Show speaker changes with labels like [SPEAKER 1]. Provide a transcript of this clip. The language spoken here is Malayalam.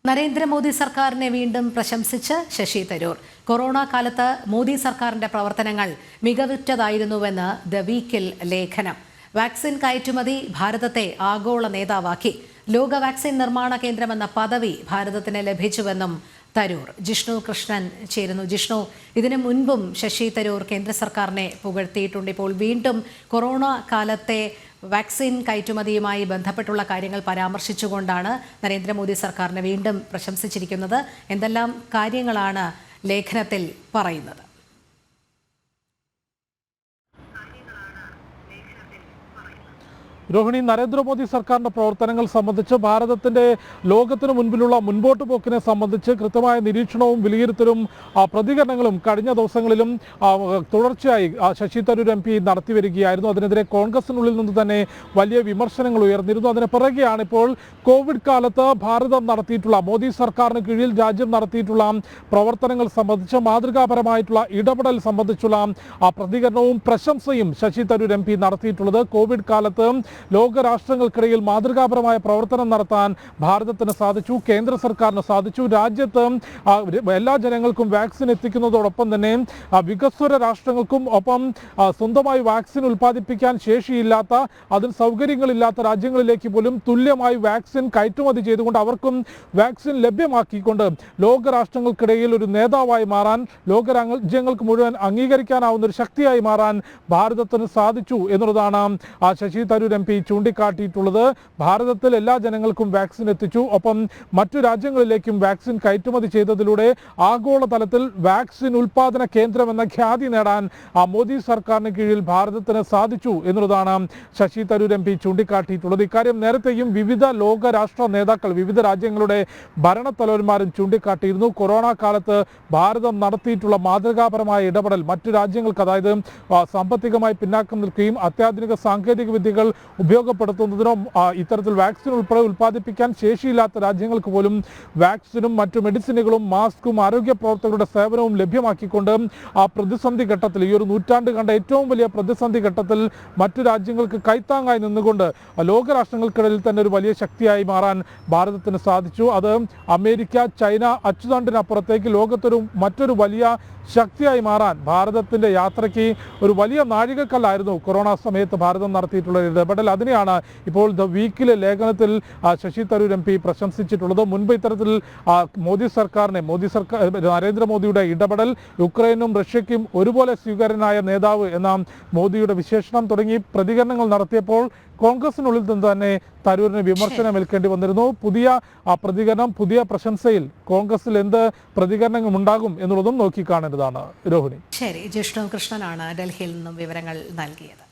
[SPEAKER 1] നരേന്ദ്രമോദി സർക്കാരിനെ വീണ്ടും പ്രശംസിച്ച് ശശി തരൂർ. കൊറോണ കാലത്ത് മോദി സർക്കാരിന്റെ പ്രവർത്തനങ്ങൾ മികവുറ്റതായിരുന്നുവെന്ന് ദ വീക്കിൽ ലേഖനം. വാക്സിൻ കയറ്റുമതി ഭാരതത്തെ ആഗോള നേതാവാക്കി. ലോക വാക്സിൻ നിർമ്മാണ കേന്ദ്രമെന്ന പദവി ഭാരതത്തിന് ലഭിച്ചുവെന്നും തരൂർ. ജിഷ്ണു കൃഷ്ണൻ ചേരുന്നു. ജിഷ്ണു, ഇതിനു മുൻപും ശശി തരൂർ കേന്ദ്ര സർക്കാരിനെ പുകഴ്ത്തിയിട്ടുണ്ട്. ഇപ്പോൾ വീണ്ടും കൊറോണ കാലത്തെ വാക്സിൻ കയറ്റുമതിയുമായി ബന്ധപ്പെട്ടുള്ള കാര്യങ്ങൾ പരാമർശിച്ചുകൊണ്ടാണ് നരേന്ദ്രമോദി സർക്കാരിനെ വീണ്ടും പ്രശംസിച്ചിരിക്കുന്നത്. എന്തെല്ലാം കാര്യങ്ങളാണ് ലേഖനത്തിൽ പറയുന്നത്?
[SPEAKER 2] രോഹിണി, നരേന്ദ്രമോദി സർക്കാരിന്റെ പ്രവർത്തനങ്ങൾ സംബന്ധിച്ച് ഭാരതത്തിന്റെ ലോകത്തിന് മുൻപിലുള്ള മുൻപോട്ട് പോക്കിനെ സംബന്ധിച്ച് കൃത്യമായ നിരീക്ഷണവും വിലയിരുത്തലും പ്രതികരണങ്ങളും കഴിഞ്ഞ ദിവസങ്ങളിലും തുടർച്ചയായി ശശി തരൂർ MP നടത്തിവരികയായിരുന്നു. അതിനെതിരെ കോൺഗ്രസിനുള്ളിൽ നിന്ന് തന്നെ വലിയ വിമർശനങ്ങൾ ഉയർന്നിരുന്നു. അതിന് പിറകെയാണ് ഇപ്പോൾ കോവിഡ് കാലത്ത് ഭാരതം നടത്തിയിട്ടുള്ള, മോദി സർക്കാരിന് കീഴിൽ രാജ്യം നടത്തിയിട്ടുള്ള പ്രവർത്തനങ്ങൾ സംബന്ധിച്ച് മാതൃകാപരമായിട്ടുള്ള ഇടപെടൽ സംബന്ധിച്ചുള്ള പ്രതികരണവും പ്രശംസയും ശശി തരൂർ MP നടത്തിയിട്ടുള്ളത്. കോവിഡ് കാലത്ത് ലോകരാഷ്ട്രങ്ങൾക്കിടയിൽ മാതൃകാപരമായ പ്രവർത്തനം നടത്താൻ ഭാരതത്തിന് സാധിച്ചു, കേന്ദ്ര സർക്കാരിന് സാധിച്ചു. രാജ്യത്ത് എല്ലാ ജനങ്ങൾക്കും വാക്സിൻ എത്തിക്കുന്നതോടൊപ്പം തന്നെ വികസ്വര രാഷ്ട്രങ്ങൾക്കും ഒപ്പം സ്വന്തമായി വാക്സിൻ ഉൽപ്പാദിപ്പിക്കാൻ ശേഷിയില്ലാത്ത, അതിന് സൗകര്യങ്ങളില്ലാത്ത രാജ്യങ്ങളിലേക്ക് പോലും തുല്യമായി വാക്സിൻ കയറ്റുമതി ചെയ്തുകൊണ്ട് അവർക്കും വാക്സിൻ ലഭ്യമാക്കിക്കൊണ്ട് ലോകരാഷ്ട്രങ്ങൾക്കിടയിൽ ഒരു നേതാവായി മാറാൻ, ലോകരാജ്യങ്ങൾക്ക് മുഴുവൻ അംഗീകരിക്കാനാവുന്ന ഒരു ശക്തിയായി മാറാൻ ഭാരതത്തിന് സാധിച്ചു എന്നുള്ളതാണ് ശശി തരൂർ MP ചൂണ്ടിക്കാട്ടിയിട്ടുള്ളത്. ഭാരതത്തിൽ എല്ലാ ജനങ്ങൾക്കും വാക്സിൻ എത്തിച്ചു, ഒപ്പം മറ്റു രാജ്യങ്ങളിലേക്കും വാക്സിൻ കയറ്റുമതി ചെയ്തതിലൂടെ ആഗോളതലത്തിൽ വാക്സിൻ ഉൽപാദന കേന്ദ്രം എന്ന ഖ്യാതി നേടാൻ മോദി സർക്കാരിന് കീഴിൽ ഭാരതത്തിന് സാധിച്ചു എന്നുള്ളതാണ് ശശി തരൂർ MP ചൂണ്ടിക്കാട്ടിയിട്ടുള്ളത്. ഇക്കാര്യം നേരത്തെയും വിവിധ ലോകരാഷ്ട്ര നേതാക്കൾ, വിവിധ രാജ്യങ്ങളുടെ ഭരണത്തലവന്മാരും ചൂണ്ടിക്കാട്ടിയിരുന്നു. കൊറോണ കാലത്ത് ഭാരതം നടത്തിയിട്ടുള്ള മാതൃകാപരമായ ഇടപെടൽ മറ്റു രാജ്യങ്ങൾക്ക്, അതായത് സാമ്പത്തികമായി പിന്നാക്കം നിൽക്കുകയും അത്യാധുനിക സാങ്കേതിക വിദ്യകൾ ഉപയോഗപ്പെടുത്തുന്നതിനോ ഇത്തരത്തിൽ വാക്സിൻ ഉൾപ്പെടെ ഉൽപ്പാദിപ്പിക്കാൻ ശേഷിയില്ലാത്ത രാജ്യങ്ങൾക്ക് പോലും വാക്സിനും മറ്റു മെഡിസിനുകളും മാസ്കും ആരോഗ്യ പ്രവർത്തകരുടെ സേവനവും ലഭ്യമാക്കിക്കൊണ്ട് ആ പ്രതിസന്ധി ഘട്ടത്തിൽ, ഈ ഒരു നൂറ്റാണ്ട് കണ്ട ഏറ്റവും വലിയ പ്രതിസന്ധി ഘട്ടത്തിൽ മറ്റു രാജ്യങ്ങൾക്ക് കൈത്താങ്ങായി നിന്നുകൊണ്ട് ലോകരാഷ്ട്രങ്ങൾക്കിടയിൽ തന്നെ ഒരു വലിയ ശക്തിയായി മാറാൻ ഭാരതത്തിന് സാധിച്ചു. അത് അമേരിക്ക, ചൈന അച്ചുതണ്ടിനപ്പുറത്തേക്ക് ലോകത്തൊരു മറ്റൊരു വലിയ ശക്തിയായി മാറാൻ ഭാരതത്തിൻ്റെ യാത്രയ്ക്ക് ഒരു വലിയ നാഴികക്കല്ലായിരുന്നു കൊറോണ സമയത്ത് ഭാരതം നടത്തിയിട്ടുള്ള ഇടപെടൽ. അതിനെയാണ് ഇപ്പോൾ ദ വീക്കിലെ ലേഖനത്തിൽ ശശി തരൂർ MP പ്രശംസിച്ചിട്ടുള്ളത്. മുൻപ് ഇത്തരത്തിൽ നരേന്ദ്രമോദിയുടെ ഇടപെടൽ, യുക്രൈനും റഷ്യയ്ക്കും ഒരുപോലെ സ്വീകാര്യനായ നേതാവ് എന്ന മോദിയുടെ വിശേഷണം തുടങ്ങി പ്രതികരണങ്ങൾ നടത്തിയപ്പോൾ കോൺഗ്രസിനുള്ളിൽ നിന്ന് തന്നെ തരൂരിന് വിമർശനം ഏൽക്കേണ്ടി വന്നിരുന്നു. പുതിയ പ്രതികരണം, പുതിയ പ്രശംസയിൽ കോൺഗ്രസിൽ എന്ത് പ്രതികരണങ്ങൾ ഉണ്ടാകും എന്നുള്ളതും നോക്കിക്കാണേണ്ടതാണ്. രോഹിണി.
[SPEAKER 1] ശരി, ജിഷ്ണു കൃഷ്ണനാണ് ഡൽഹിയിൽ നിന്നും വിവരങ്ങൾ നൽകിയത്.